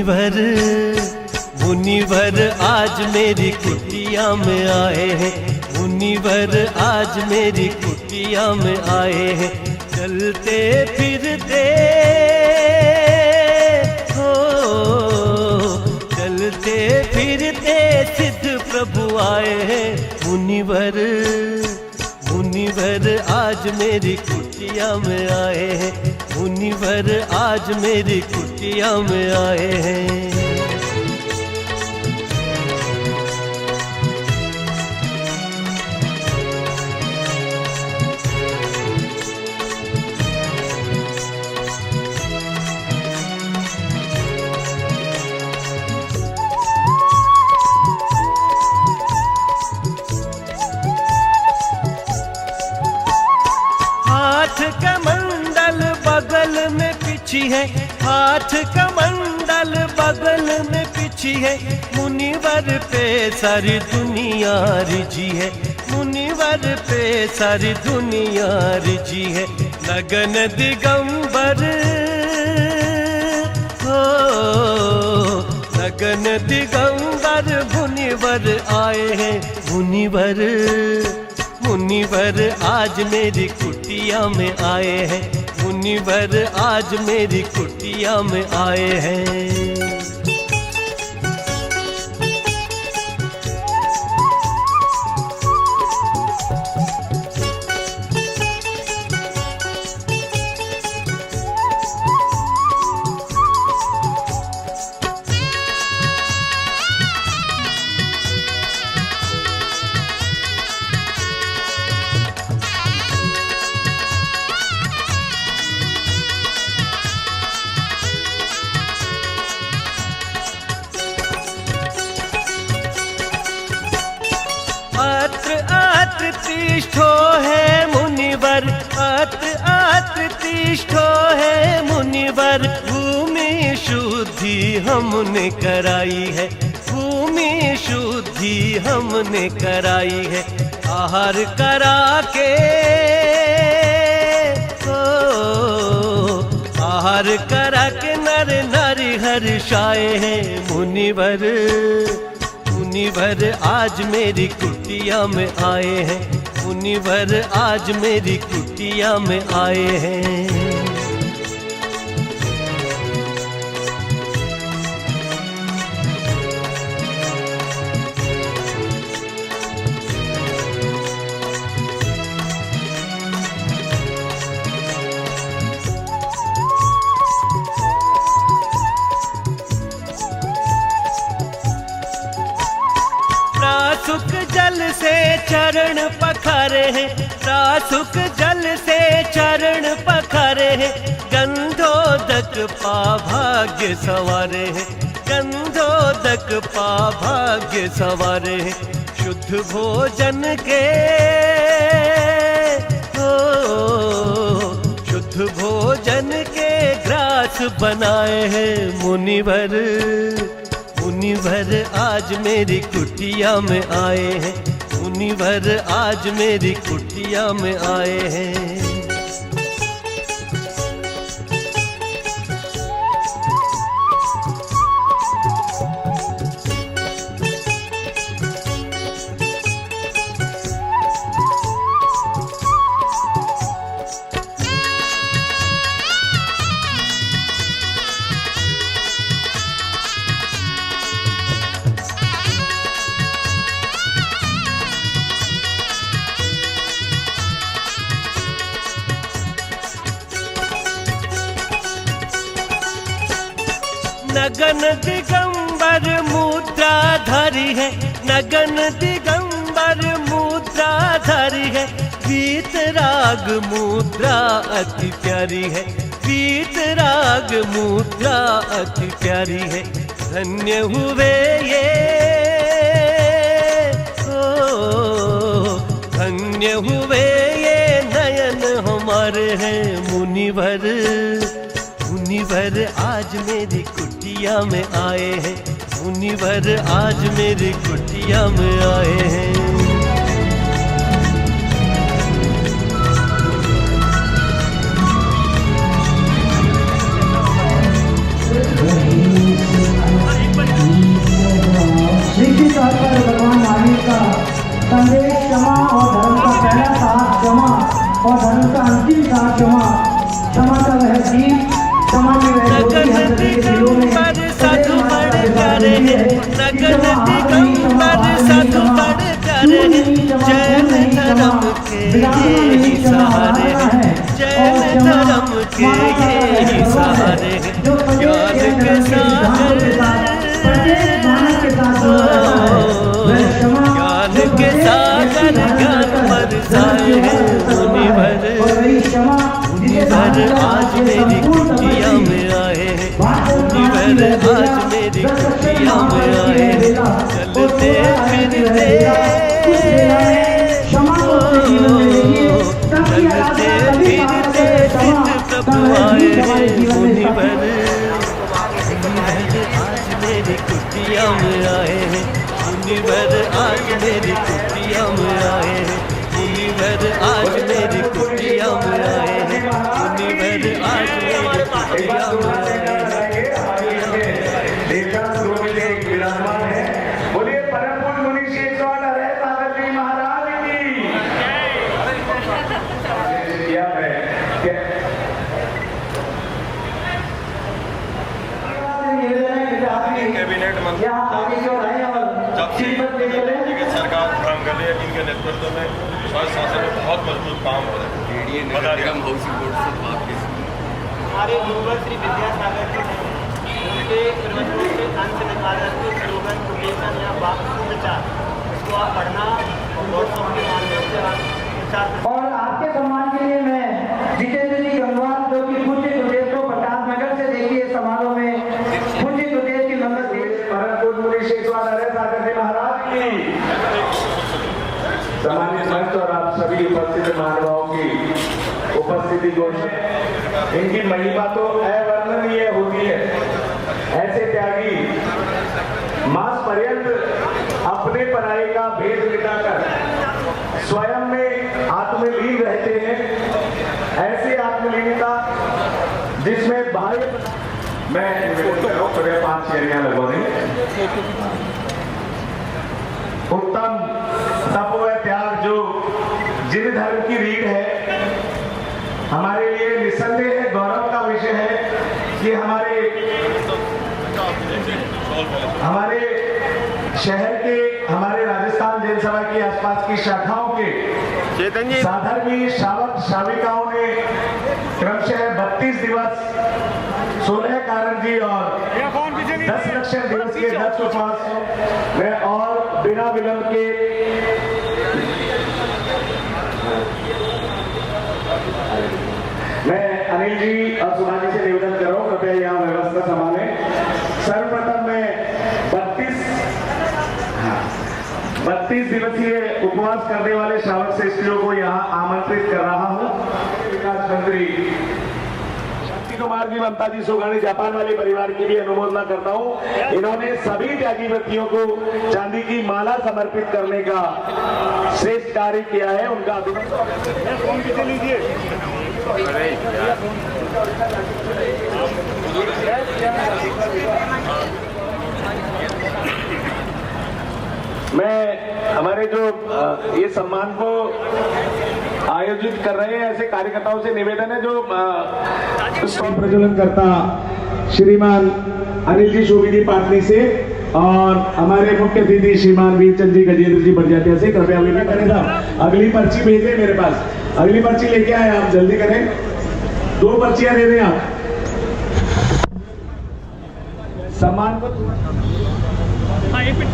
मुनिवर मुनिवर आज मेरी कुटिया में आए हैं, मुनिवर आज मेरी कुटिया में आए हैं। चलते फिरते हो, चलते फिरते सिद्ध प्रभु आए हैं। मुनिवर मुनिवर आज मेरी कुटिया में आए हैं, मुनिवर आज मेरी कुटिया में आए हैं। हाथ कमंडल बगल में पिछी है, हाथ कमंडल बगल में पिछी है। मुनिवर पे सारी दुनिया रिझी है, मुनिवर पे सारी दुनिया रिझी है। लगन दिगंबर हो, लगन दिगंबर मुनिवर आए हैं। मुनिवर मुनिवर आज मेरी कुटिया में आए हैं, मुनिवर आज मेरी कुटिया में आए हैं। अत्र अत्र तिष्ठो है मुनिवर, अत्र अत्र तिष्ठो है मुनिवर। भूमि शुद्धि हमने कराई है, भूमि शुद्धि हमने कराई है। आहार करा के आहार करा के नर नारी हर्षाए हैं। मुनिवर मुनिवर आज मेरी कुटिया में आए हैं, मुनिवर आज मेरी कुटिया में आए हैं। प्रासुक जल से चरण पखारे हैं, प्रासुक जल से चरण पखारे हैं। गंधोदक पा भाग्य सवारे हैं, गंधोदक पा भाग्य सवारे हैं। शुद्ध भोजन के हो, शुद्ध भोजन के ग्रास बनाए हैं। मुनिवर मुनिवर आज मेरी कुटिया में आए हैं, मुनिवर आज मेरी कुटिया में आए हैं। नगन दिगंबर मुद्राधारी है, नगन दिगंबर मुद्राधारी है। वीतराग मुद्रा अति प्यारी है, वीतराग मुद्रा अति प्यारी है। धन्य हुए ये धन्य हुए ये नयन हमारे हैं। मुनिवर मुनिवर आज मेरी कुटिया में आए हैं, मुनिवर आज मेरी कुटिया में आए हैं। क्षमा और धर्म का पहला साथ क्षमा और धर्म का अंतिम साथ क्षमा। क्षमा का वह गीत, क्षमा की वह ज्योति हर सभी के दिलों में साधु बड़े प्यारे हैं, नगर दिगंबर साधु बड़े प्यारे हैं, जैन धर्म के यही सहारे हैं, जैन धर्म के यही सहारे हैं, ज्ञान के सागर ज्ञान के सागर ज्ञान बरसाए हैं, मुनिवर आज मेरी कुटिया में आए हैं, मुनिवर आज मेरी कुटिया में आए हैं, चलते फिरते चलते फिरते सिद्ध प्रभु आए हैं, मुनिवर आज मेरी कुटिया में आए हैं, मुनिवर आज मेरी कुटिया में आए हैं, मुनिवर आज मेरी कुटिया में आए हैं, मुनिवर आज मेरी कुटिया में आए हैं। बोलिए परम पूज्य मुनि शेषवाल हरे सागर जी महाराज की। क्या है कैबिनेट मंत्री सरकार गले इनके नेतृत्व में स्वास्थ्य शासन में बहुत मजबूत काम हो रहा है। हमारे गुरुवर श्री विद्यासागर जी उनके प्रवचनों से अंत निकाला स्लोगन कोटेशन या विचार इसको आप पढ़ना और व्हाट्सएप के माध्यम से आप प्रचार। और आपके सम्मान के लिए मैं जितेंद्र जी गंगवार जो कि पूज्य गुरुदेव को प्रताप नगर से देखिए समारोह में पूज्य गुरुदेव की मंगल परम पूज्य मुनि शेषवाल हरे सागर जी महाराज की। सम्मानित मंच और आप सभी उपस्थित महानुभावों की उपस्थिति को इनकी महिमा तो अवर्णनीय होती है। ऐसे त्यागी मास पर्यंत अपने पराये का भेद मिटाकर स्वयं में आत्मलीन रहते हैं। ऐसी आत्मलीनता जिसमें बाह्य मैं 5 चेरियां लगवानी उत्तम तप व त्याग जो जिन धर्म की रीढ़ है हमारे लिए निसंदेह गौरव का विषय है कि हमारे शहर के हमारे राजस्थान जैन सभा की आसपास की शाखाओं के साधर्मी श्रावक श्राविकाओं ने क्रमशः 32 दिवस 16 कारण जी और 10 लक्षण दिवस के 10 उपवास में और बिना विलंब के मैं अनिल जी और सुधा जी से निवेदन कर रहा हूँ कृपया यहाँ व्यवस्था संभालें। सर्वप्रथम मैं 32 दिवसीय उपवास करने वाले श्रावक श्रेष्ठियों को यहाँ आमंत्रित कर रहा हूँ। विकास मंत्री कुमार जी ममता जी सोगानी जापान वाले परिवार की भी अनुमोदना करता हूँ। इन्होंने सभी त्यागी व्यक्तियों को चांदी की माला समर्पित करने का श्रेष्ठ कार्य किया है। उनका अभिनंदन लीजिए। मैं हमारे जो ये सम्मान को आयोजित कर रहे हैं ऐसे कार्यकर्ताओं से निवेदन है जो प्रज्वलन करता श्रीमान अनिल जी शोभी जी पाटनी से और हमारे मुख्य अतिथि श्रीमान वीरचंद जी गजेंद्र जी बड़जात्या से कृपया अवेलेबल करें साहब। अगली पर्ची भेजें मेरे पास, अगली पर्ची लेके आए आप, जल्दी करें। 2 पर्चियां दे दें आप सम्मान को।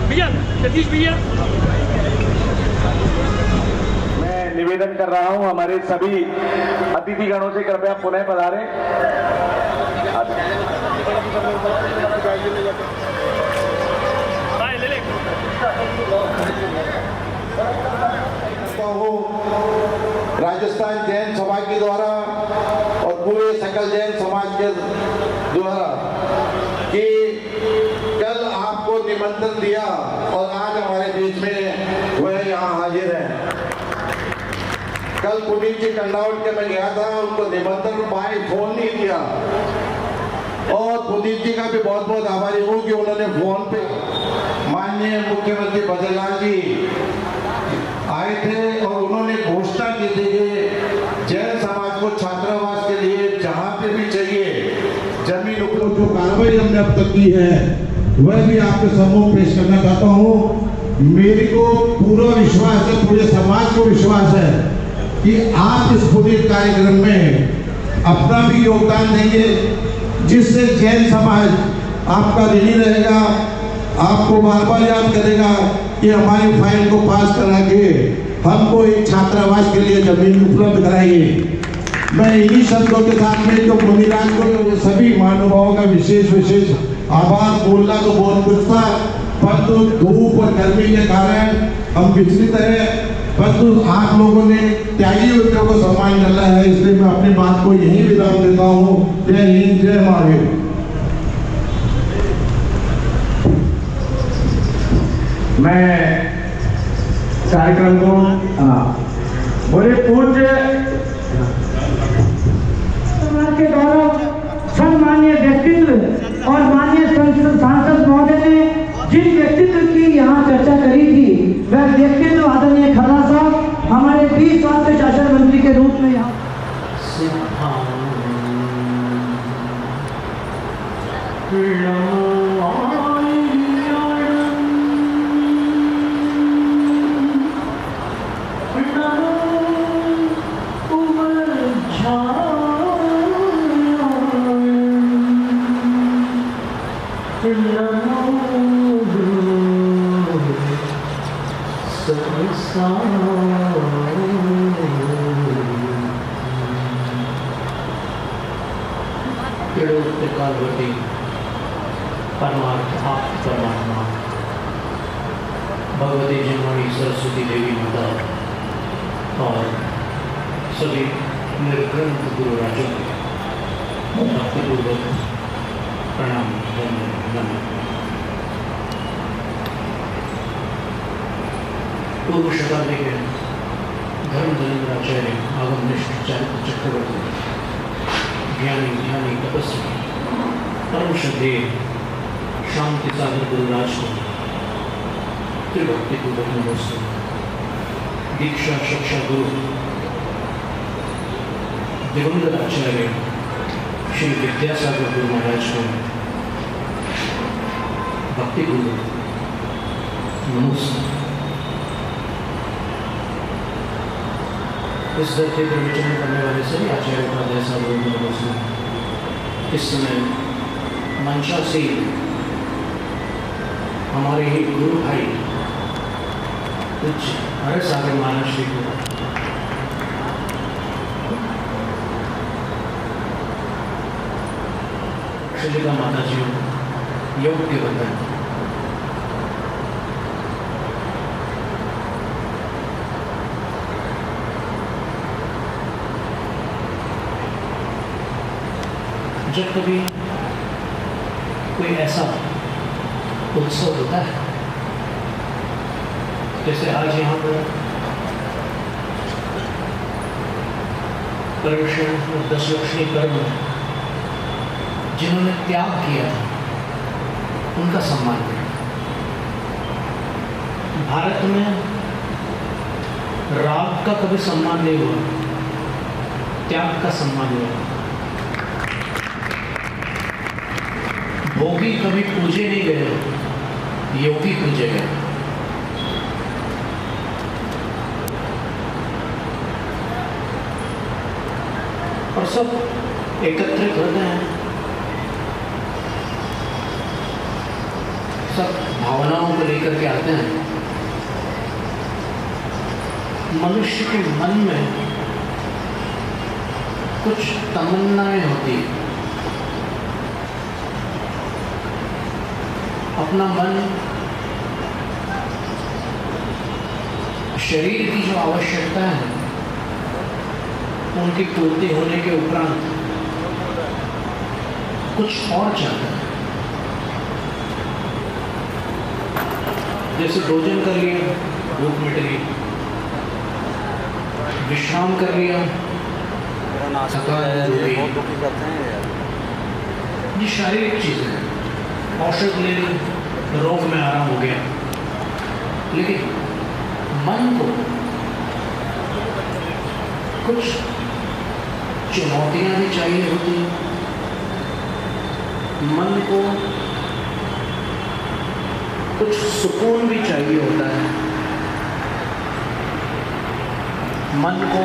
भैया सतीश भैया मैं निवेदन कर रहा हूं हमारे सभी अतिथिगणों से कृपया पुनः पधारें। राजस्थान जैन सभा के द्वारा और पूरे सकल जैन समाज के द्वारा कि कल आपको निमंत्रण दिया और आज हमारे बीच में वह यहाँ हाजिर है। कल पुनीत जी कंडावट के मैं गया था, उनको निमंत्रण बाय फोन नहीं दिया और पुनीत जी का भी बहुत बहुत आभारी हूँ कि उन्होंने फोन पे माननीय मुख्यमंत्री बद्रीलाल जी आए थे ये देखिए, जैन समाज को छात्रावास के लिए जहाँ पे भी चाहिए जमीन उपलब्ध, जो कार्रवाई हमने अब तक की है वह भी आपके सम्मुख पेश करना चाहता हूँ। मेरे को पूरा विश्वास है, पूरे समाज को विश्वास है कि आप इस पूरे कार्यक्रम में अपना भी योगदान देंगे, जिससे जैन समाज आपका ऋणी रहेगा, आपको बार बार याद करेगा कि हमारी फाइल को पास करा के हमको एक छात्रावास के लिए जमीन उपलब्ध कराइए। मैं इन्हीं शब्दों के साथ में जो मुनिराज को सभी महानुभावों का विशेष आभार बोलना तो बहुत कुछ था, परंतु धूप और गर्मी के कारण हम विचलित हैं, परंतु आप लोगों ने त्यागी व्यक्तियों को सम्मान करना है, इसलिए मैं अपनी बात को यहीं विराम देता हूँ। जय हिंद, जय महावीर। मैं कार्यक्रम को बोले पूज्य समाज के गौरव सम्मान्य व्यक्तित्व और माननीय सांसद महोदय ने जिन व्यक्तित्व की यहाँ चर्चा करी थी वह व्यक्तित्व आदरणीय खन्ना साहब हमारे 20 स्वास्थ्य शासन मंत्री के रूप में यहाँ कालवती परमार्थ आप परमात्मा भगवती जन्माणी सरस्वती देवी माता और सभी निर्ग्रंथ गुरु राजों को भक्तिपूर्वक प्रणाम धन्यवाद। पूर्व शताब्दी के धर्म धर्माचार्य आगमनिष्ठ चारित्र चक्रवर्ती ज्ञानी तपस्वी परम श्रद्धेय शांति सागर गुरुराज को त्रिभक्ति पूर्वक नमस्ते। दीक्षा शिक्षा गुरु दिवंगत आचार्य श्री विद्यासागर गुरु महाराज को भक्ति पूर्वक नमस्ते। इस धरती पर विचरण करने वाले सभी आचार्यों का जैसा लोग नमस्ते। इस समय मंशा से हमारे ही गुरु भाई कुछ हरे सागर महाराज श्री को श्रीलिका माता जी योग के बंधन जब कभी कोई ऐसा उत्सव होता है जैसे आज यहाँ पर पर्युषण और दशलक्ष्मी पर्व जिन्होंने त्याग किया उनका सम्मान करें। भारत में राग का कभी सम्मान नहीं हुआ, त्याग का सम्मान हुआ। भोगी कभी पूजे नहीं गए, योगी पूजे गए। और सब एकत्रित होते हैं, सब भावनाओं को लेकर के आते हैं। मनुष्य के मन में कुछ तमन्नाएं होती हैं। अपना मन शरीर की जो आवश्यकता है उनकी पूर्ति होने के उपरांत कुछ और चाहता है। जैसे भोजन कर लिया, भूख मिट गई, विश्राम कर लिया, थकान दूर हो गई। ये शारीरिक चीजें हैं। औषध ले ली, रोग में आराम हो गया। लेकिन मन को कुछ चुनौतियां भी चाहिए होती हैं। मन को कुछ सुकून भी चाहिए होता है। मन को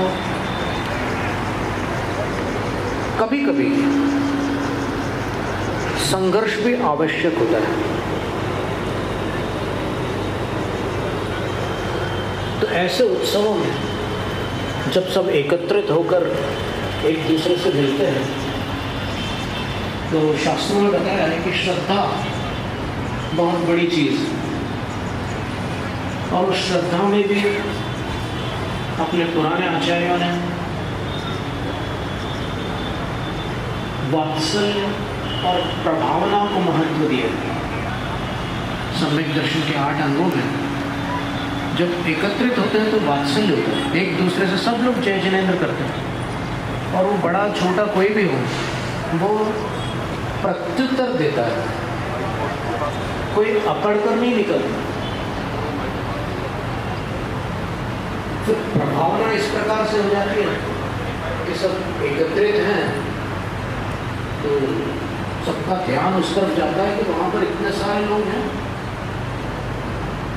कभी कभी संघर्ष भी आवश्यक होता है। तो ऐसे उत्सवों में जब सब एकत्रित होकर एक दूसरे से मिलते हैं तो शास्त्रों में बताया है कि श्रद्धा बहुत बड़ी चीज़ है। और उस श्रद्धा में भी अपने पुराने आचार्यों ने वात्सल्य और प्रभावना को महत्व दिया। सम्यक दर्शन के 8 अंगों में जब एकत्रित होते हैं तो वात्सल्य होता है, एक दूसरे से सब लोग जय जिनेंद्र करते हैं। और वो बड़ा छोटा कोई भी हो वो प्रत्युत्तर देता है, कोई अकड़ कर नहीं निकलता। फिर प्रभावना इस प्रकार से हो जाती है कि सब एकत्रित हैं तो सबका ध्यान उस तरफ जाता है कि वहाँ पर इतने सारे लोग हैं।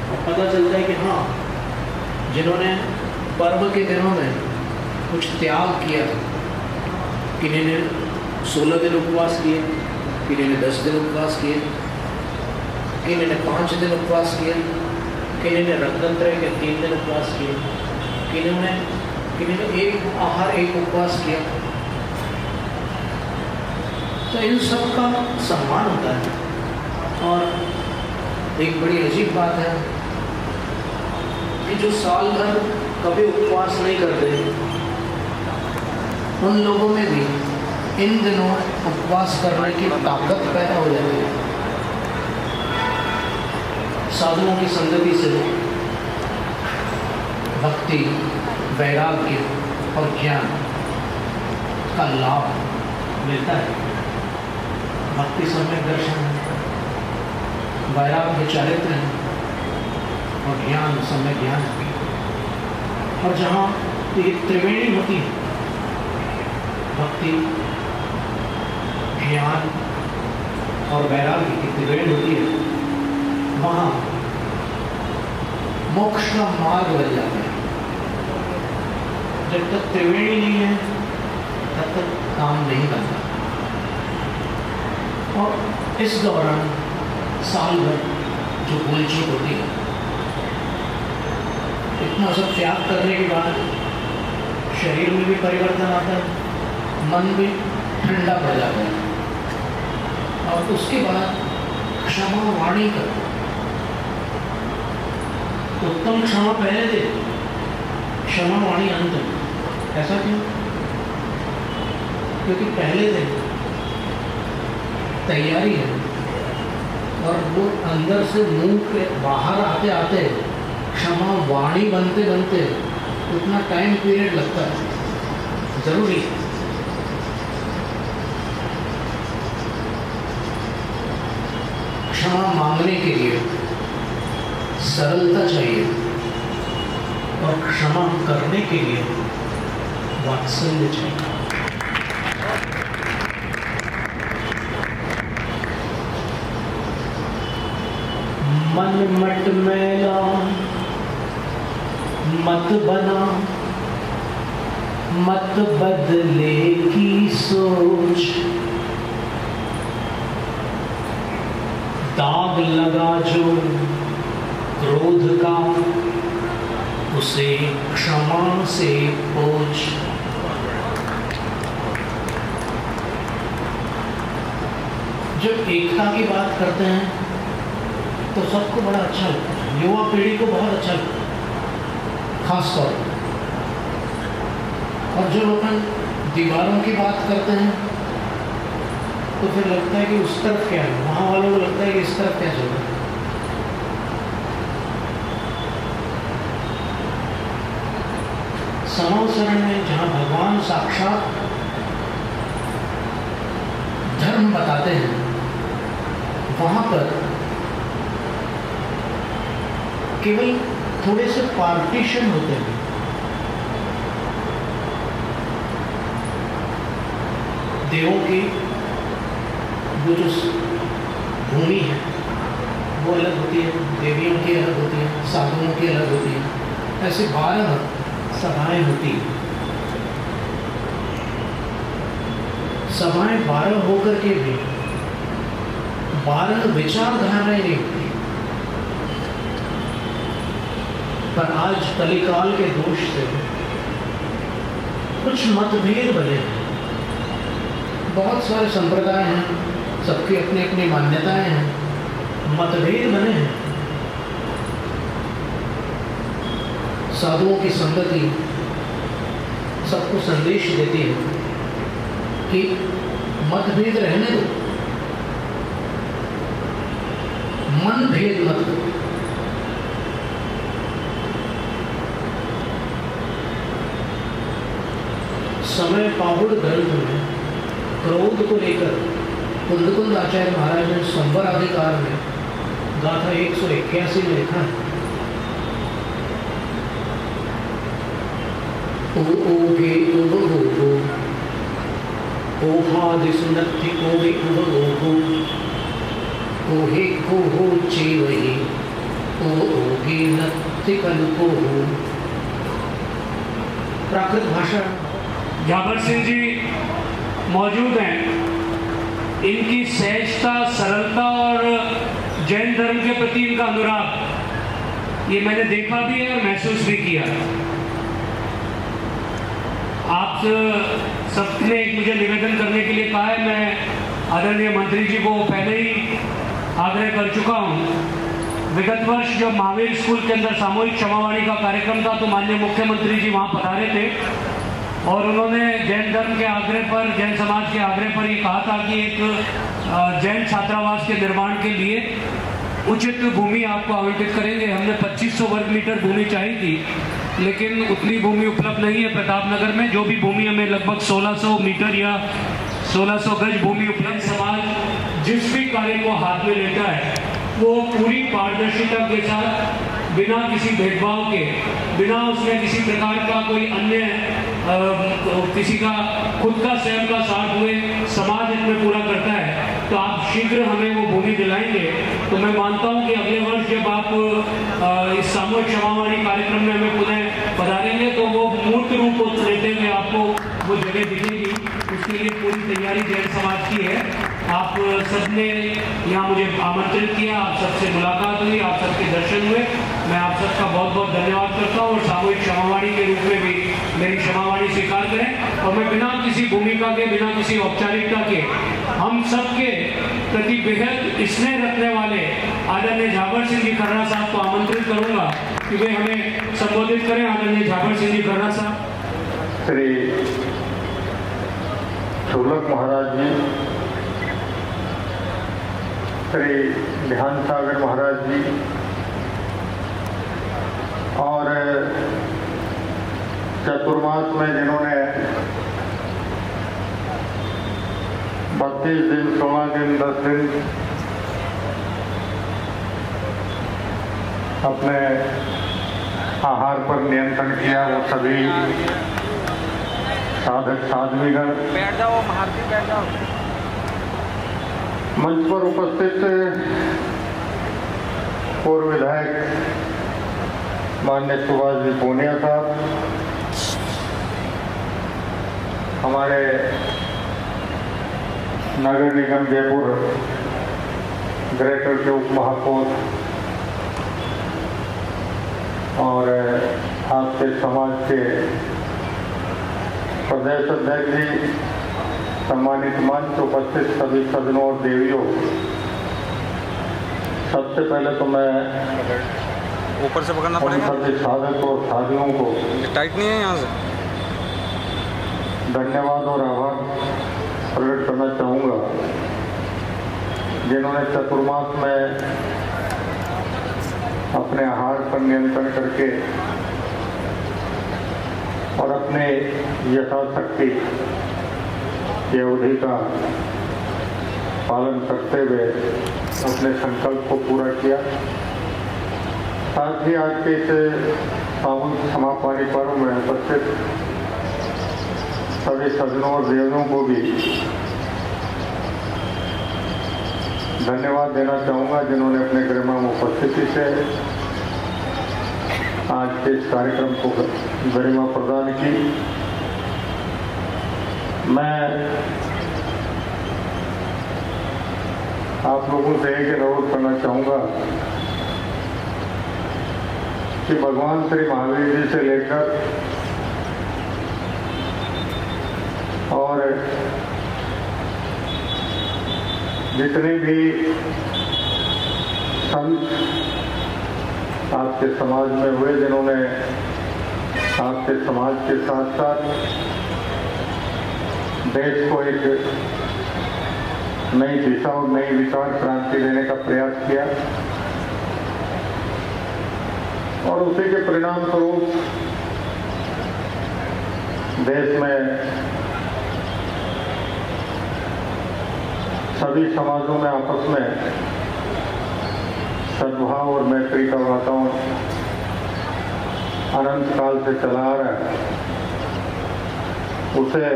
और पता चलता है कि हाँ, जिन्होंने पर्व के दिनों में कुछ त्याग किया, किन्हीं ने 16 दिन उपवास किए, किन्हीं ने 10 दिन उपवास किए, किन्हीं ने 5 दिन उपवास किए, किन्हीं ने रत्नत्रय के 3 दिन उपवास किए, किन्हीं ने एक आहार एक उपवास किया। तो इन सब का सम्मान होता है। और एक बड़ी अजीब बात है कि जो साल भर कभी उपवास नहीं करते उन लोगों में भी इन दिनों उपवास करने की ताकत पैदा हो जाती है। साधुओं की संगति से भक्ति, वैराग्य और ज्ञान का लाभ मिलता है। भक्ति सम्यक दर्शन है, वैराग्य चारित्र है और ज्ञान सम्यक ज्ञान है। और जहाँ ये त्रिवेणी होती है, भक्ति, ज्ञान और वैराग्य की त्रिवेणी होती है, वहाँ मोक्ष का मार्ग बन जाता है। जब तक त्रिवेणी नहीं है तब तक काम नहीं बनता। और इस दौरान साल भर जो भूलचूक होती है, इतना सब त्याग करने के बाद शरीर में भी परिवर्तन आता है, मन भी ठंडा पड़ जाता है। और उसके बाद क्षमा वाणी कर, उत्तम क्षमा पहले दे, क्षमा वाणी अंत में। ऐसा क्यों? क्योंकि पहले दिन तैयारी है और वो अंदर से मुंह के बाहर आते आते क्षमा वाणी बनते बनते उतना टाइम पीरियड लगता है, जरूरी है। क्षमा मांगने के लिए सरलता चाहिए और क्षमा करने के लिए वात्सल्य चाहिए। मन मट मैला मत बना, मत बदले की सोच, दाग लगा जो क्रोध का उसे क्षमा से पोंछ। जब एकता की बात करते हैं तो सबको बड़ा अच्छा लगता है, युवा पीढ़ी को बहुत अच्छा लगता है खास तौर पर। और जो लोग दीवारों की बात करते हैं तो फिर लगता है कि उस तरफ क्या है, वहाँ वालों को लगता है कि इस तरफ क्या चल रहा है। समावसरण में जहाँ भगवान साक्षात धर्म बताते हैं, वहाँ पर केवल थोड़े से पार्टीशन होते हैं। देवों की वो जो भूमि है वो अलग होती है, देवियों की अलग होती है, साधुओं की अलग होती है। ऐसे 12 सभाएं होती हैं। सभाएं 12 होकर के भी 12 विचारधाराएं नहीं होती। पर आज कलिकाल के दोष से कुछ मतभेद बने हैं। बहुत सारे संप्रदाय हैं, सबकी अपनी अपनी मान्यताएं हैं, मतभेद बने हैं। साधुओं की संगति सबको संदेश देती है कि मतभेद रहने दो, मन भेद मत करो। समय पाहुड़ ग्रंथ में क्रोध को लेकर कुंद आचार्य महाराज ने संवर अधिकार में गाथा 181 में लिखा है, ओगे उबगो ओहादि सुनति ओगे उबगो ओहे को हो चेवही ओगे नत्ति कल्पो हो। प्राकृत भाषा। जाबर सिंह जी मौजूद हैं। इनकी सहजता, सरलता और जैन धर्म के प्रति इनका अनुराग ये मैंने देखा भी है और महसूस भी किया। आप सबने एक मुझे निवेदन करने के लिए कहा है। मैं आदरणीय मंत्री जी को पहले ही आग्रह कर चुका हूँ। विगत वर्ष जब महावीर स्कूल के अंदर सामूहिक क्षमावाणी का कार्यक्रम था तो माननीय मुख्यमंत्री जी वहाँ पधारे थे और उन्होंने जैन धर्म के आग्रह पर, जैन समाज के आग्रह पर ये कहा था कि एक जैन छात्रावास के निर्माण के लिए उचित भूमि आपको आवंटित करेंगे। हमने 2500 वर्ग मीटर भूमि चाहिए थी, लेकिन उतनी भूमि उपलब्ध नहीं है प्रतापनगर में। जो भी भूमि हमें लगभग 1600 मीटर या 1600 गज भूमि उपलब्ध। समाज जिस भी कार्य को हाथ में लेता है वो पूरी पारदर्शिता के साथ, बिना किसी भेदभाव के, बिना उसमें किसी प्रकार का कोई अन्य किसी का खुद का स्वयं का स्वार्थ हुए समाज इसमें पूरा करता है। तो आप शीघ्र हमें वो भूमि दिलाएंगे तो मैं मानता हूँ कि अगले वर्ष जब आप इस सामूहिक क्षमावाणी कार्यक्रम में हमें पुनः पधारेंगे तो वो मूर्त रूप लेते हुए आपको वो जगह दिखेगी। उसके लिए पूरी तैयारी जैन समाज की है। आप सबने यहाँ मुझे आमंत्रित किया, आप सबसे मुलाकात हुई, आप सबके दर्शन हुए। मैं आप सबका बहुत बहुत धन्यवाद करता हूँ और सामूहिक क्षमावाणी के रूप में भी मेरी क्षमावाणी स्वीकार करें। और मैं बिना किसी भूमिका के, बिना किसी औपचारिकता के, हम सबके प्रति बेहद स्नेह रखने वाले आदरणीय झाबर सिंह जी खर्रा साहब को आमंत्रित करूंगा कि वे हमें संबोधित करें। आदरणीय झाबर सिंह जी खर्रा साहब। श्री ढोलक महाराज जी, श्री ध्यान सागर महाराज जी और चतुर्मास में जिन्होंने 32 दिन, 16 दिन, 10 दिन अपने आहार पर नियंत्रण किया, वो सभी साधक साध्वीगण, बैठ जाओ महारती, बैठ जाओ। मंच पर उपस्थित पूर्व विधायक माननीय सुभाष जी पूनिया साहब, हमारे नगर निगम जयपुर ग्रेटर के उप महापौर और आपके समाज के प्रदेश अध्यक्ष जी, सम्मानित मंच उपस्थित सभी सदनों और देवियों, सबसे पहले तो मैं ऊपर से पकड़ना उन पड़ेगा, सभी साधक और साधियों को टाइट नहीं है यहाँ से। धन्यवाद और आभार प्रकट करना चाहूँगा जिन्होंने चतुर्मास में अपने आहार पर नियंत्रण करके और अपने यथाशक्ति की अवधि का पालन करते हुए अपने संकल्प को पूरा किया। साथ ही आज के इस सामूहिक समापन पर्व में उपस्थित सभी सदनों और देवियों को भी धन्यवाद देना चाहूँगा जिन्होंने अपने गरिमामय उपस्थिति से आज के इस कार्यक्रम को गरिमा प्रदान की। मैं आप लोगों से एक अनुरोध करना चाहूँगा कि भगवान श्री महावीर जी से लेकर और जितने भी संत आपके समाज में हुए जिन्होंने आपके समाज के साथ साथ देश को एक नई दिशा और नई विचार क्रांति देने का प्रयास किया और उसी के परिणाम स्वरूप देश में सभी समाजों में आपस में सद्भाव और मैत्री का वातावरण अनंत काल से चला आ रहा है। उसे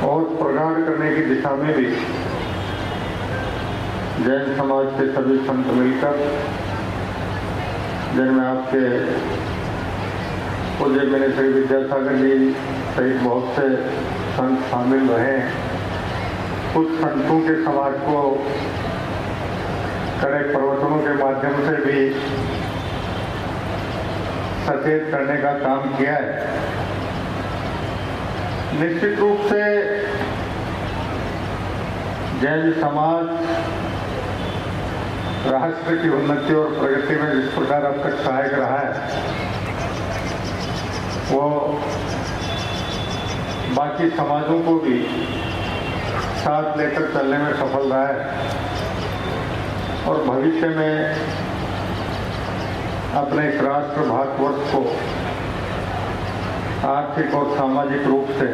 और प्रगाढ़ करने की दिशा में भी जैन समाज के सभी संत मिलकर, जिनमें आपके पूज्य मेरे श्री विद्यासागर जी सहित बहुत से संत शामिल रहे हैं, कुछ संतों के समाज को कड़े प्रवचनों के माध्यम से भी सचेत करने का काम किया है। निश्चित रूप से जैन समाज राष्ट्र की उन्नति और प्रगति में जिस प्रकार अब तक सहायक रहा है, वो बाकी समाजों को भी साथ लेकर चलने में सफल रहा है और भविष्य में अपने इस राष्ट्र भारतवर्ष को आर्थिक और सामाजिक रूप से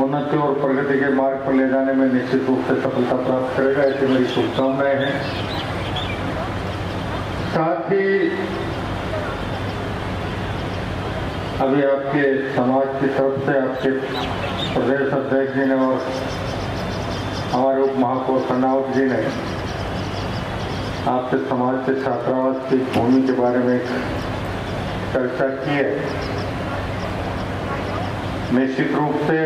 उन्नति और प्रगति के मार्ग पर ले जाने में निश्चित रूप से सफलता प्राप्त करेगा, ऐसी मेरी शुभकामनाएं हैं। साथ ही अभी आपके समाज की तरफ से आपके प्रदेश अध्यक्ष जी ने और हमारे उप महापौर खन्नावत जी ने आपके समाज के छात्रावास की भूमि के बारे में चर्चा की है। निश्चित रूप से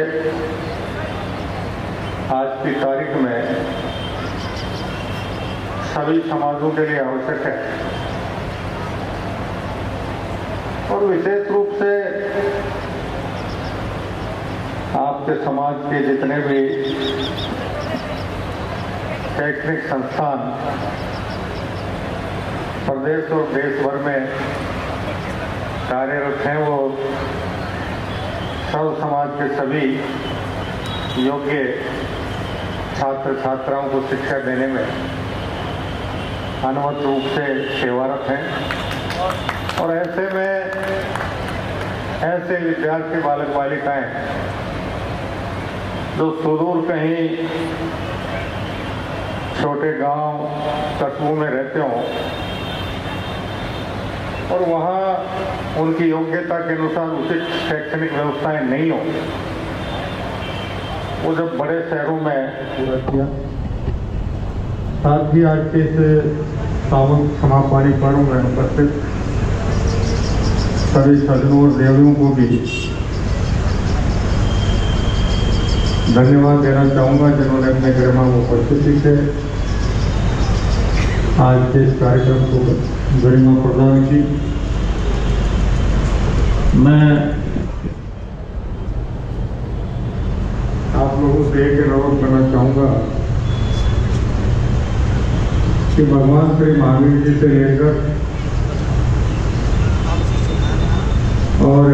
आज की तारीख में सभी समाजों के लिए आवश्यक है और विशेष रूप से आपके समाज के जितने भी शैक्षणिक संस्थान प्रदेश और देश भर में कार्यरत हैं, वो सर्व समाज के सभी योग्य छात्र छात्राओं को शिक्षा देने में अनवरत रूप से सेवारत हैं और ऐसे में ऐसे विद्यार्थी बालक बालिकाएं जो सुदूर कहीं छोटे गांव कस्बों में रहते हों और वहाँ उनकी योग्यता के अनुसार उचित शैक्षणिक व्यवस्थाएं नहीं हो, वो जब बड़े शहरों में पूरा किया। साथ ही आज के इस सावन समापनी पर्व में उपस्थित सभी सज्जनों और देवियों को भी धन्यवाद देना चाहूँगा जिन्होंने अपने गरिमामय उपस्थिति से आज के इस कार्यक्रम को गरिमा प्रदान की। मैं आप लोगों से एक अनुरोध करना चाहूँगा कि भगवान श्री महावीर जी से लेकर और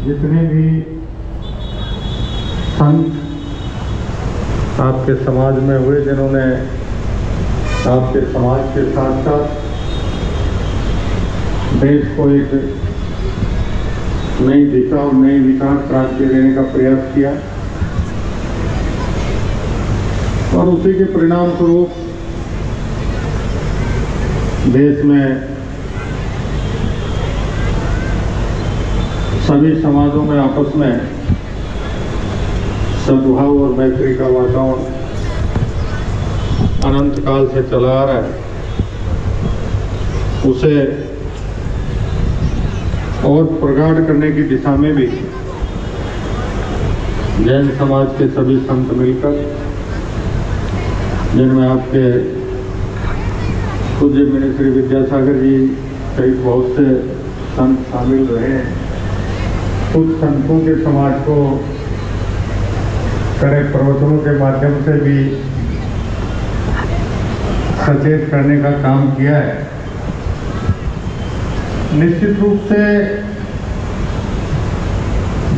जितने भी संत आपके समाज में हुए जिन्होंने आपके समाज के साथ साथ देश को एक नई दिशा और नई विचार क्रांति देने का प्रयास किया और उसी के परिणाम स्वरूप देश में सभी समाजों में आपस में सद्भाव और मैत्री का वातावरण अनंत काल से चला आ रहा है, उसे और प्रगाढ़ करने की दिशा में भी जैन समाज के सभी संत मिलकर, जिनमें आपके पूज्य मुनि श्री विद्यासागर जी सहित बहुत से संत शामिल रहे हैं, कुछ संतों के समाज को करे प्रवचनों के माध्यम से भी सचेत करने का काम किया है। निश्चित रूप से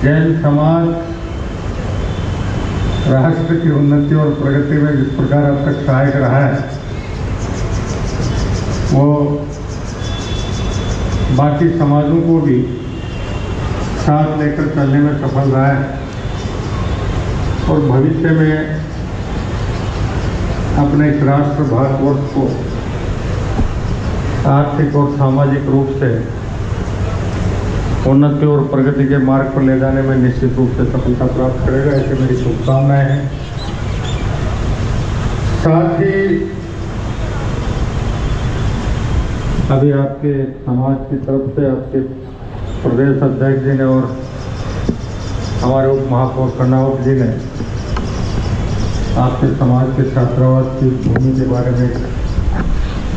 जैन समाज राष्ट्र की उन्नति और प्रगति में जिस प्रकार अब तक सहायक रहा है, वो बाकी समाजों को भी साथ लेकर चलने में सफल रहा है और भविष्य में अपने इस राष्ट्र भारतवर्ष को आर्थिक और सामाजिक रूप से उन्नति और प्रगति के मार्ग पर ले जाने में निश्चित रूप से सफलता प्राप्त करेगा, ऐसे मेरी शुभकामनाएं हैं। साथ ही अभी आपके समाज की तरफ से आपके प्रदेश अध्यक्ष जी ने और हमारे उप महापौर कर्नावत जी ने आपके समाज के छात्रावास की भूमि के बारे में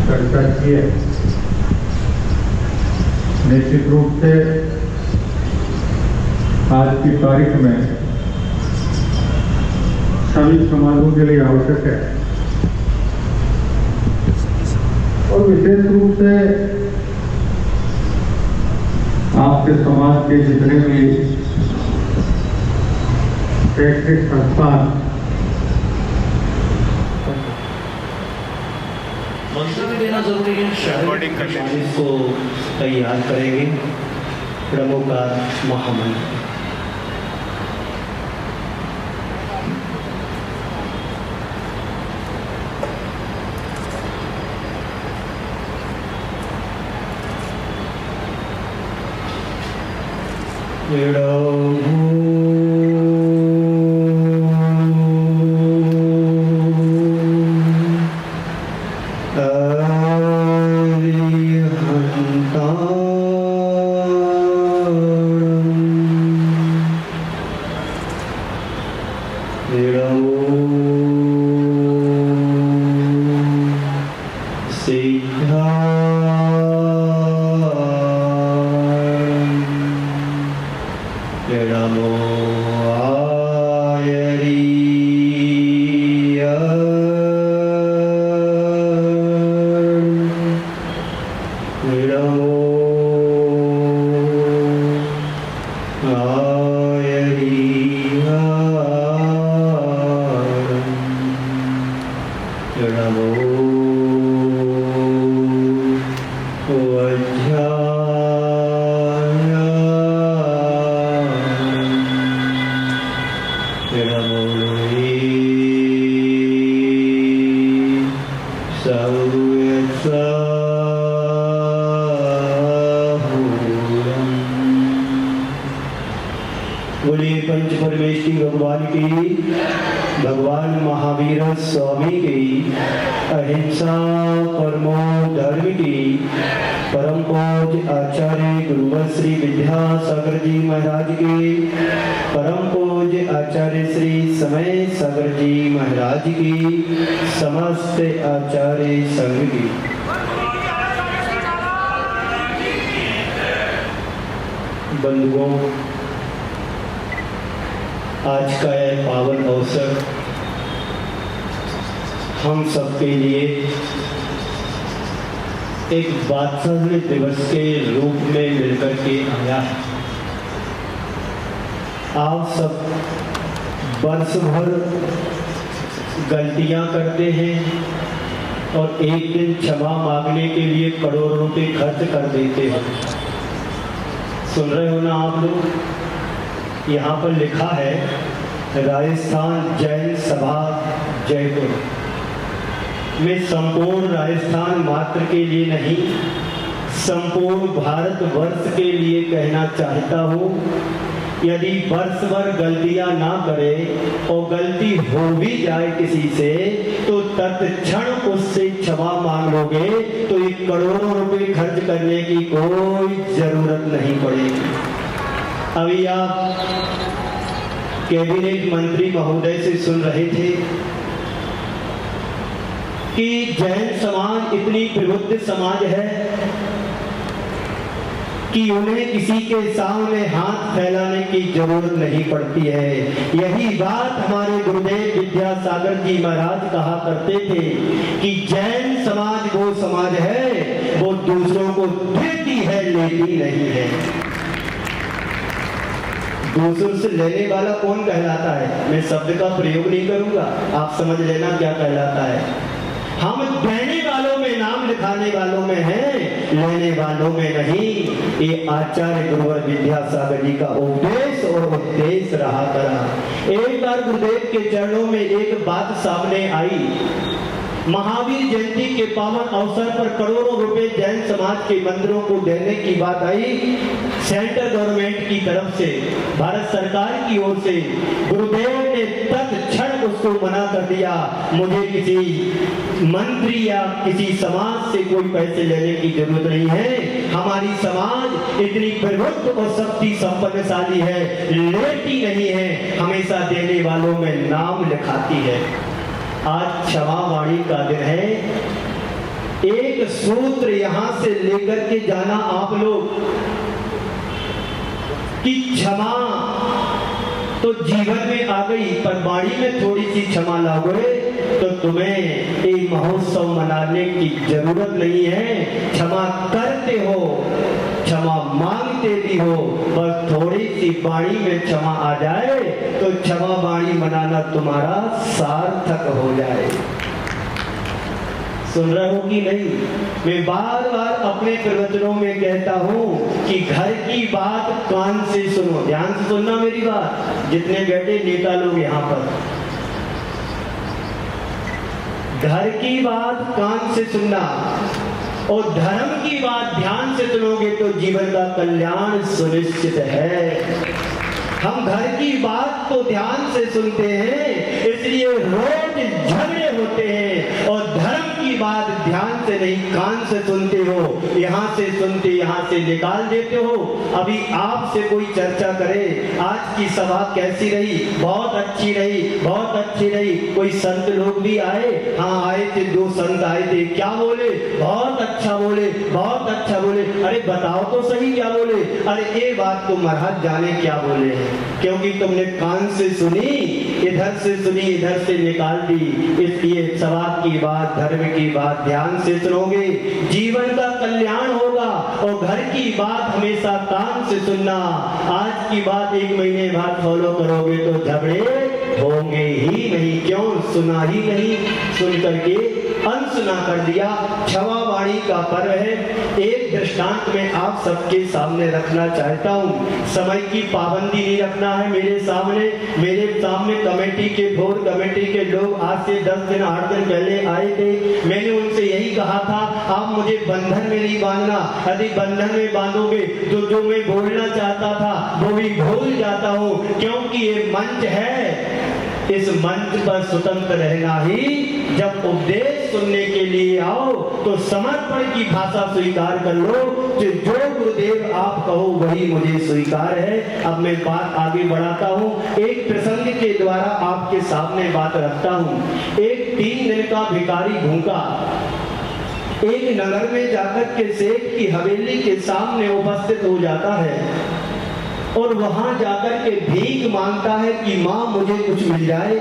चर्चा की है। निश्चित रूप से आज की तारीख में सभी समाजों के लिए आवश्यक है और विशेष रूप से आपके समाज के जितने भी शैक्षणिक संस्थान मंत्री देना जरूरी है। शहर को तैयार करेंगे प्रमुख महामंत्री। बोलिए पंच परमेश्वरी भगवान की, भगवान महावीर स्वामी की, अहिंसा परमो धर्म की, परम पूज्य आचार्य गुरुवर श्री विद्यासागर जी महाराज की, परम पूज्य आचार्य श्री समय सागर जी महाराज की, समस्त आचार्य संघ की। बंधुओं, आज का यह पावन अवसर हम सबके लिए एक वात्सल्य दिवस के रूप में मिलकर के आया है। आप सब वर्ष भर गलतियां करते हैं और एक दिन क्षमा मांगने के लिए करोड़ों रुपए खर्च कर देते हैं। सुन रहे हो ना आप लोग? यहाँ पर लिखा है राजस्थान जैन सभा जयपुर में संपूर्ण राजस्थान मात्र के लिए नहीं, संपूर्ण भारत वर्ष के लिए कहना चाहता हूँ यदि वर्ष भर गलतियां ना करे और गलती हो भी जाए किसी से तो तत्क्षण उससे क्षमा मांग लोगे तो ये करोड़ों रुपए खर्च करने की कोई जरूरत नहीं पड़ेगी। अभी आप कैबिनेट मंत्री महोदय से सुन रहे थे कि जैन समाज इतनी प्रबुद्ध समाज है कि उन्हें किसी के सामने हाथ फैलाने की जरूरत नहीं पड़ती है। यही बात हमारे गुरुदेव विद्यासागर जी महाराज कहा करते थे कि जैन समाज वो समाज है वो दूसरों को देती है लेती नहीं है। दूसरों से लेने वाला कौन कहलाता है? मैं शब्द का प्रयोग नहीं करूंगा, आप समझ लेना क्या कहलाता है। हम देने वालों में नाम लिखाने वालों में हैं, लेने वालों में नहीं। ये आचार्य गुरुवर विद्यासागर जी का उपदेश और उद्देश्य रहा करा। एक बार गुरुदेव के चरणों में एक बात सामने आई। महावीर जयंती के पावन अवसर पर करोड़ों रुपए जैन समाज के मंदिरों को देने की बात आई सेंट्रल गवर्नमेंट की तरफ से, भारत सरकार की ओर से। गुरुदेव ने तत्क्षण उसको मना कर दिया। मुझे किसी मंत्री या किसी समाज से कोई पैसे लेने की जरूरत नहीं है। हमारी समाज इतनी प्रबुद्ध और शक्ति संपन्नशाली है, लेती नहीं है, हमेशा देने वालों में नाम लिखाती है। आज क्षमावाणी का दिन है। एक सूत्र यहां से लेकर के जाना आप लोग कि क्षमा तो जीवन में आ गई, पर वाणी में थोड़ी सी क्षमा लाओगे तो तुम्हें एक महोत्सव मनाने की जरूरत नहीं है। क्षमा करते हो, क्षमा मांगते भी हो, बस थोड़ी सी वाणी में क्षमा आ जाए तो क्षमा वाणी मनाना तुम्हारा सार्थक हो जाए। सुन रहे हो कि नहीं? मैं बार बार अपने प्रवचनों में कहता हूं कि घर की बात कान से सुनो। ध्यान से सुनना मेरी बात, जितने बैठे नेता लोग यहाँ पर। घर की बात कान से सुनना और धर्म की बात ध्यान से सुनोगे तो जीवन का कल्याण सुनिश्चित है। हम घर की बात तो ध्यान से सुनते हैं, इसलिए रोज झगड़े होते हैं, और धर्म की बात ध्यान से नहीं कान से सुनते हो। यहाँ से सुनते यहाँ से निकाल देते हो। अभी आपसे कोई चर्चा करे आज की सभा कैसी रही? बहुत अच्छी रही, बहुत अच्छी रही। कोई संत लोग भी आए, हाँ आए थे, 2 संत आए थे। क्या बोले? बहुत अच्छा बोले, बहुत अच्छा बोले। अरे बताओ तो सही क्या बोले? अरे ये बात तो महाराज जाने क्या बोले हैं, क्योंकि तुमने कान से सुनी, इधर से सुनी, इधर से निकाल दी। इसलिए सभा की बात, धर्म की बात ध्यान से सुनोगे, जीवन का कल्याण होगा। और घर की बात हमेशा कान से सुनना। आज की बात 1 महीने बाद फॉलो करोगे तो झगड़े होंगे ही नहीं। क्यों? सुना ही नहीं, सुन करके अनसुना कर दिया। क्षमा वाणी का पर्व है। एक दृष्टांत में आप सबके सामने रखना चाहता हूँ। समय की पाबंदी नहीं रखना है मेरे सामने कमेटी के बोर्ड कमेटी के लोग आज से 10 दिन 8 दिन पहले आए थे। मैंने उनसे यही कहा था, आप मुझे बंधन में नहीं बांधना। यदि बंधन में बांधोगे तो जो मैं बोलना चाहता था वो भी भूल जाता हूँ, क्योंकि ये मंच है। इस मंच पर स्वतंत्र रहना ही, जब उपदेश सुनने के लिए आओ तो समर्पण की भाषा स्वीकार कर लो। जो गुरुदेव आप कहो वही मुझे स्वीकार है। अब मैं बात आगे बढ़ाता हूँ। एक प्रसंग के द्वारा आपके सामने बात रखता हूँ। एक 3 दिन का भिखारी भूखा एक नगर में जाकर के सेठ की हवेली के सामने उपस्थित हो जाता है और वहां जाकर के भीख मांगता है कि माँ मुझे कुछ मिल जाए,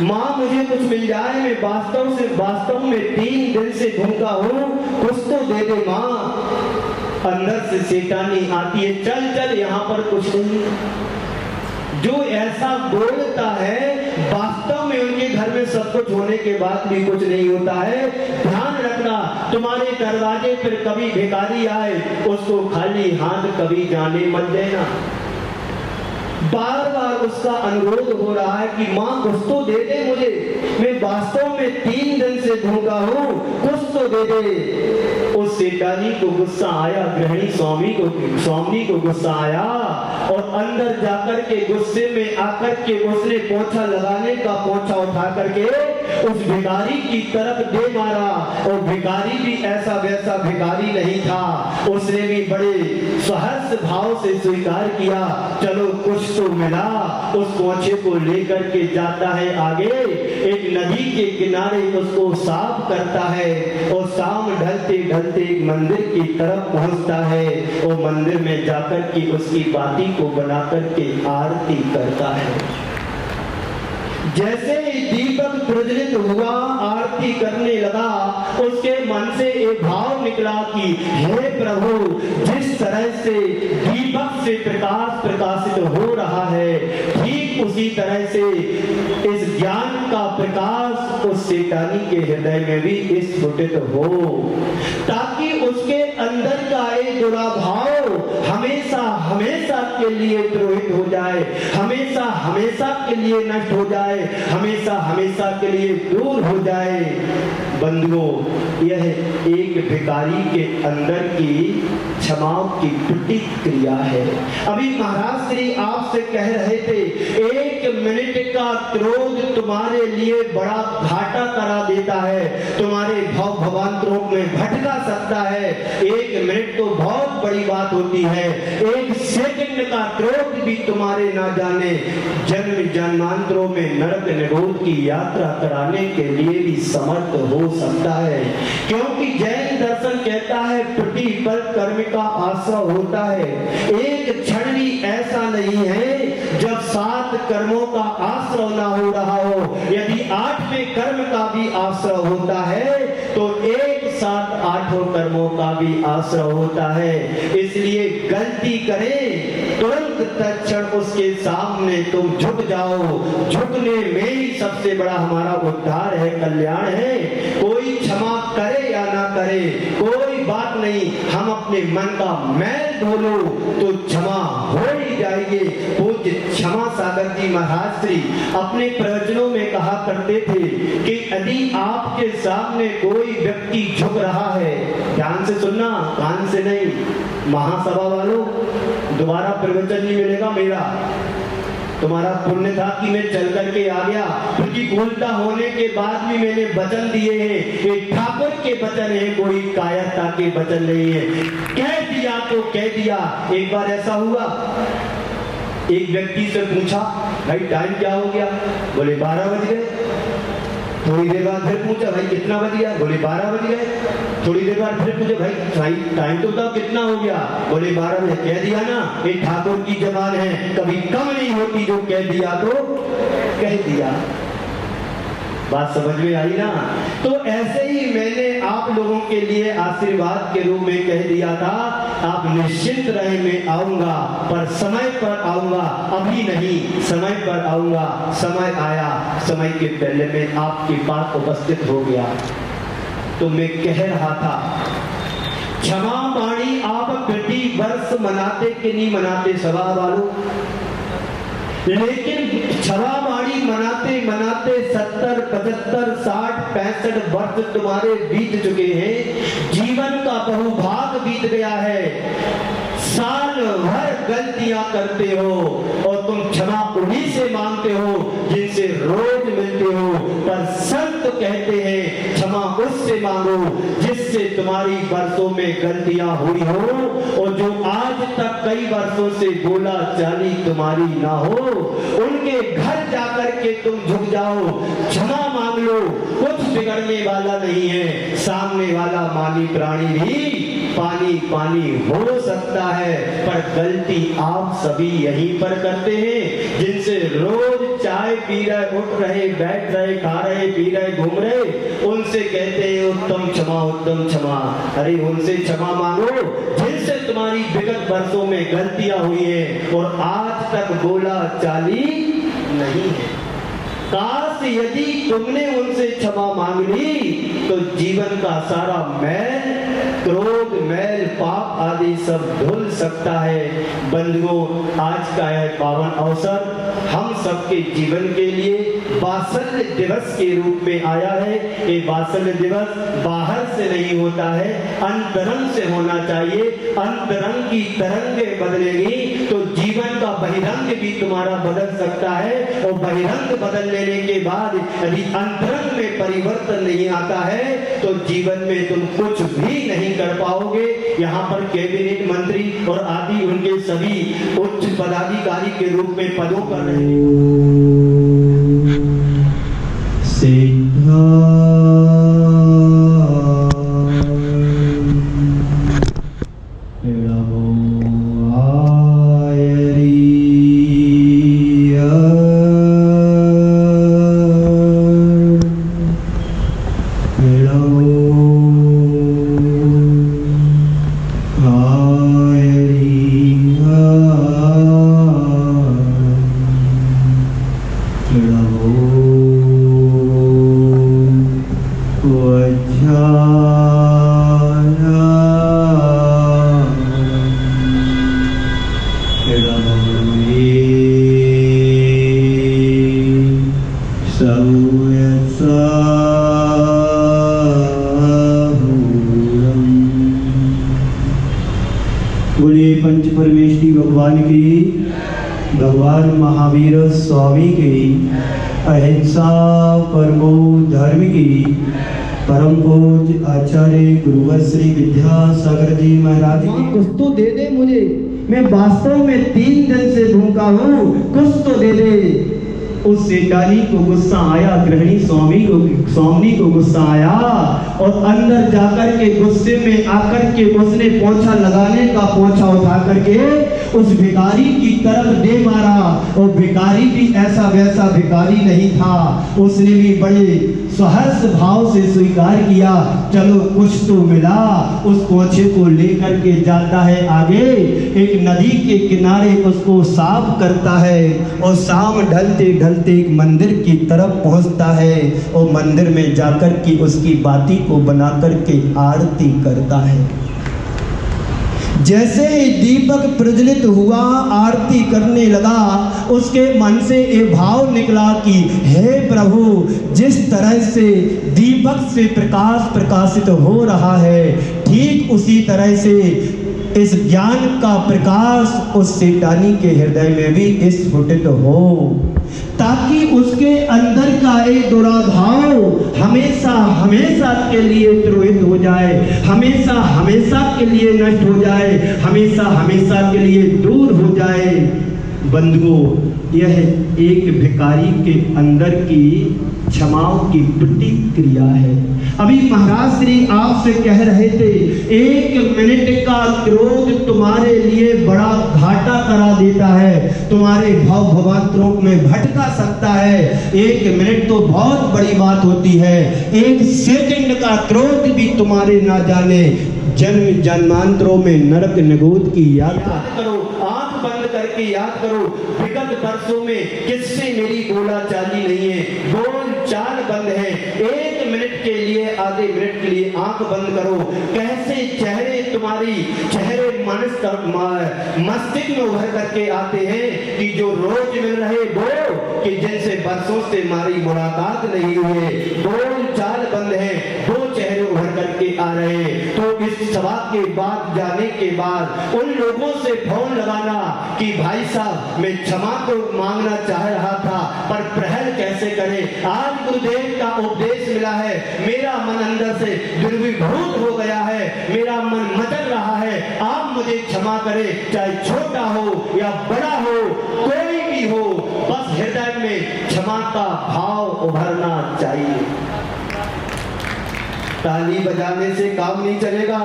माँ मुझे कुछ मिल जाए। मैं वास्तव में 3 दिन से भूखा हूँ, कुछ तो दे दे माँ। अंदर से शैतानी आती है, चल चल यहाँ पर कुछ नहीं। जो ऐसा बोलता है वास्तव में उनके घर में सब कुछ होने के बाद भी कुछ नहीं होता है। ध्यान रखना, तुम्हारे दरवाजे पर कभी भिखारी आए उसको खाली हाथ कभी जाने मत देना। बार बार उसका अनुरोध हो रहा है कि माँ कुछ तो दे दे मुझे, मैं वास्तव में 3 दिन से भूखा हूँ, कुछ तो दे दे। उस सेठानी को गुस्सा आया, गृहिणी स्वामी को गुस्सा आया और अंदर जाकर के गुस्से में आकर के उसने पोंछा लगाने का पोंछा उठा करके उस भिखारी की तरफ दे मारा। और भिखारी भी ऐसा वैसा भिखारी नहीं था, उसने भी बड़े सहर्ष भाव से स्वीकार किया, चलो कुछ तो मिला। उस पोंछे को लेकर के जाता है आगे, एक नदी के किनारे उसको साफ करता है और शाम ढलते ढलते एक मंदिर की तरफ पहुंचता है और मंदिर में जाकर के उसकी बाती को बना करके आरती करता है। जैसे ही दीपक प्रज्वलित हुआ, आरती करने लगा, उसके मन से एक भाव निकला कि हे प्रभु, जिस तरह से दीपक से प्रकाश प्रकाशित हो रहा है, ठीक उसी तरह से इस ज्ञान का प्रकाश उस सेठानी के हृदय में भी स्फुटित हो, ताकि उसके अंदर का एक बुरा भाव हमेशा हमेशा के लिए द्रोहित हो जाए, हमेशा हमेशा के लिए नष्ट हो जाए, हमेशा हमेशा के लिए दूर हो जाए। बंधुओं, यह एक भिखारी के अंदर की क्षमा की प्रतिक्रिया है। अभी महाराज श्री आपसे कह रहे थे, 1 मिनट का क्रोध तुम्हारे लिए बड़ा घाटा करा देता है, तुम्हारे भव भवांतरों में भटका सकता है। 1 मिनट तो बहुत बड़ी बात होती है, 1 सेकंड का क्रोध भी तुम्हारे ना जाने जन्म जन्मांतरों में नरक निरोध की यात्रा कराने के लिए भी समर्थ हो सकता है। क्योंकि जैन दर्शन कहता है प्रतिपल कर्म का आश्रय होता है। एक क्षण भी ऐसा नहीं है जब 7 कर्मों का आश्रय ना हो रहा हो। यदि 8वें कर्म का भी आश्रय होता है तो एक साथ 8 कर्मों का भी आश्रय होता है। इसलिए गलती करें, तुरंत तत्क्षण उसके सामने तुम झुक जाओ। झुकने में ही सबसे बड़ा हमारा उद्धार है, कल्याण है। कोई क्षमा करे या ना करे कोई बात नहीं, हम अपने मन का मैल धो लो तो क्षमा हो ही जाएगी। पूज्य क्षमा सागर जी महाराज श्री अपने प्रवचनों में कहा करते थे कि यदि आपके सामने कोई व्यक्ति झुक रहा है, ध्यान से सुनना, कान से नहीं, महासभा वालों दोबारा प्रवचन नहीं मिलेगा मेरा। तुम्हारा पुण्य था कि मैं चल करके आ गया, प्रतिकूलता होने के बाद भी मैंने वचन दिए हैं। ये ठाकुर के वचन है, कोई कायरता के वचन नहीं है। कह दिया तो कह दिया। एक बार ऐसा हुआ, एक व्यक्ति से पूछा, भाई टाइम क्या हो गया? बोले 12 बज गए। थोड़ी देर बाद फिर पूछा, भाई कितना बज गया? बोले 12 बज गए। थोड़ी देर बाद फिर पूछे, भाई टाइम तो बताओ कितना हो गया? बोले 12 बजे। कह दिया ना, ये ठाकुर की जबान है, कभी कम नहीं होती, जो कह दिया तो कह दिया। बात समझ में आई ना? तो ऐसे ही मैंने आप लोगों के लिए आशीर्वाद के रूप में कह दिया था, आप निश्चिंत रहे, मैं आऊंगा, पर समय पर आऊंगा, अभी नहीं, समय पर आऊंगा। समय आया, समय के पहले मैं आपके पास उपस्थित हो गया। तो मैं कह रहा था, क्षमा वाणी आप प्रति वर्ष मनाते कि नहीं मनाते सभा वालों? लेकिन क्षमा वाणी मनाते मनाते 70, 75, 60, 65 वर्ष तुम्हारे बीत चुके हैं। जीवन का बहुभाग बीत गया है। साल भर गलतियां करते हो और तुम क्षमा उन्हीं से मांगते हो जिनसे रोज मिलते हो। पर संत कहते हैं क्षमा उससे मांगो जिससे तुम्हारी वर्षों में गलतियां हुई हो और जो आज तक कई वर्षों से बोला चाली तुम्हारी ना हो। उनके घर जाकर के तुम झुक जाओ, क्षमा मांग लो, कुछ बिगड़ने वाला नहीं है। सामने वाला मानी प्राणी भी पानी पानी हो सकता है, पर गलती आप सभी यहीं पर करते हैं। जिनसे रोज चाय पी रहे, उठ रहे, बैठ रहे, खा रहे, पी रहे, घूम रहे, उनसे कहते हैं उत्तम क्षमा, उत्तम क्षमा। अरे उनसे क्षमा मांगो जिनसे तुम्हारी विगत वर्षों में गलतियां हुई हैं और आज तक बोला चाली नहीं है। काश यदि तुमने उनसे क्षमा मांग ली तो जीवन का सारा मैल, क्रोध, मैल, पाप आदि ये सब धुल सकता है। बंधुओं, आज का यह पावन अवसर हम सबके जीवन के लिए वात्सल्य दिवस के रूप में आया है। ये वात्सल्य दिवस बाहर से नहीं होता है, अंतरंग से होना चाहिए। अंतरंग की तरंगें बदलेंगी तो जीवन का बहिरंग भी तुम्हारा बदल सकता है, और बहिरंग बदल लेने के बाद यदि अंतरंग में परिवर्तन नहीं आता है तो जीवन में तुम कुछ भी नहीं कर पाओगे। यहाँ पर कैबिनेट मंत्री और आदि उनके सभी उच्च पदाधिकारी के रूप में पदों पर रहे। बोलिए पंच परमेष्टि भगवान की, भगवान महावीर स्वामी की, अहिंसा परमो धर्म की, परम पूज्य आचार्य गुरुवर श्री विद्यासागर जी महाराज की। कुछ तो दे दे मुझे, मैं वास्तव में 3 दिन से भूखा हूँ, कुछ तो दे दे। उस सेठानी को गुस्सा आया, गृहिणी स्वामी को गुस्सा आया, और अंदर जाकर के गुस्से में आकर के उसने पोंछा लगाने का पोंछा उठा करके उस भिखारी की तरफ दे मारा। और भिखारी भी ऐसा वैसा भिखारी नहीं था, उसने भी बड़े सहर्ष भाव से स्वीकार किया, चलो कुछ तो मिला। उस पोंछे को लेकर के जाता है आगे, एक नदी के किनारे उसको साफ करता है, और शाम ढलते ढलते एक मंदिर की तरफ पहुंचता है, और मंदिर में जाकर के उसकी बाती को बना करके आरती करता है। जैसे ही दीपक प्रज्वलित हुआ, आरती करने लगा, उसके मन से ये भाव निकला कि हे प्रभु, जिस तरह से दीपक से प्रकाश प्रकाशित हो रहा है, ठीक उसी तरह से इस ज्ञान का प्रकाश उस सेठानी के हृदय में भी स्फुटित हो, ताकि उसके अंदर का एक दुराभाव हमेशा हमेशा के लिए द्रोहित हो जाए, हमेशा हमेशा के लिए नष्ट हो जाए, हमेशा हमेशा के लिए दूर हो जाए। बंधुओं, यह एक भिखारी के अंदर की क्षमाओं की प्रतिक्रिया है। अभी महाराज श्री आपसे कह रहे थे, 1 मिनट का क्रोध तुम्हारे लिए बड़ा घाटा करा देता है, तुम्हारे भाव भवांतरों में भटका सकता है। 1 मिनट तो बहुत बड़ी बात होती है, 1 सेकंड का क्रोध भी तुम्हारे ना जाने जन्म जन्मांतरों में नरक निगोद की यात्रा करो। आंख बंद करके याद करो, विगत वर्षों में किससे मेरी बोलाचाली नहीं है, बोल चाल बंद है। 1 मिनट के लिए, आधे मिनट के लिए आंख बंद करो, कैसे चेहरे तुम्हारी चेहरे मस्तिष्क में उभर करके आते हैं कि जो रोज मिल रहे वो, कि जिनसे बरसों से हमारी मुलाकात नहीं हुई, बोल चाल बंद है, वो चेहरे उभर करके आ रहे। तो इस सभा के बाद जाने के बाद उन लोगों से फोन लगाना कि भाई साहब, मैं क्षमा तो मांगना चाह रहा था, पर पहल कैसे करें। आज गुरुदेव का उपदेश मिला है, मेरा मन अंदर से दुर्विभूत हो गया है, मेरा मन मचल रहा है, आप मुझे क्षमा करें, चाहे छोटा हो या बड़ा हो, कोई भी हो, बस हृदय में क्षमा का भाव उभरना चाहिए। ताली बजाने से काम नहीं चलेगा,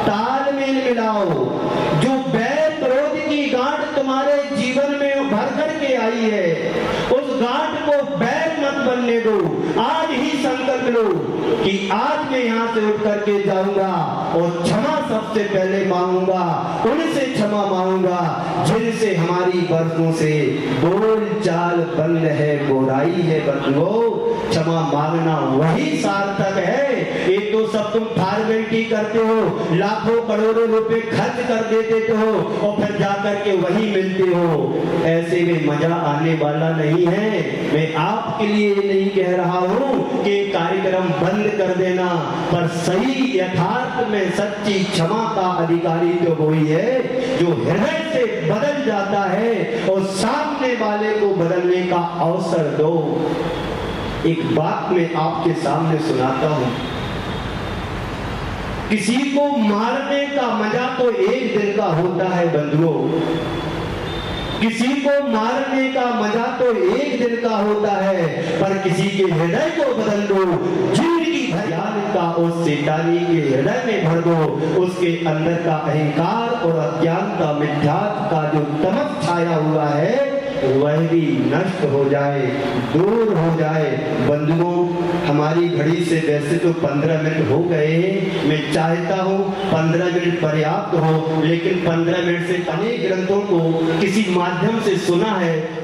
तालमेल मिलाओ। जो बैर क्रोध की गांठ तुम्हारे जीवन में भर करके आई है, उस गांठ को बैर मत बनने दो। आज ही संकल्प लो कि आज मैं यहाँ से उठ करके जाऊंगा और क्षमा सबसे पहले मांगूंगा, उनसे क्षमा मांगूंगा जिनसे हमारी बरसों से बोल चाल बंद है, बुराई है। बंधुओं, क्षमा मांगना वही सार्थक है। एक तो सब तुम फॉर्मेलिटी करते हो, लाखों करोड़ों रुपए खर्च कर देते हो और फिर जाकर के वही मिलते हो। ऐसे में मजा आने वाला नहीं है। मैं आपके लिए ये नहीं कह रहा हूं कि कार्यक्रम बंद कर देना, पर सही यथार्थ में सच्ची क्षमा का अधिकारी तो वही है जो हृदय से बदल जाता है और सामने वाले को बदलने का अवसर दो। एक बात मैं आपके सामने सुनाता हूं। किसी को मारने का मजा तो एक दिन का होता है बंधुओं, किसी को मारने का मजा तो एक दिन का होता है, पर किसी के हृदय को बदल दो, जिंदगी भर ज्ञान का उस शैतानी के हृदय में भर दो, उसके अंदर का अहंकार और अज्ञान का मिथ्यात्व का जो तमस छाया हुआ है वह भी नष्ट हो जाए, दूर हो जाए। बंधुओं, हमारी घड़ी से वैसे तो 15 मिनट हो गए। मैं चाहता हूँ 15 मिनट पर्याप्त हो, लेकिन 15 मिनट से अनेक ग्रंथों को किसी माध्यम से सुना है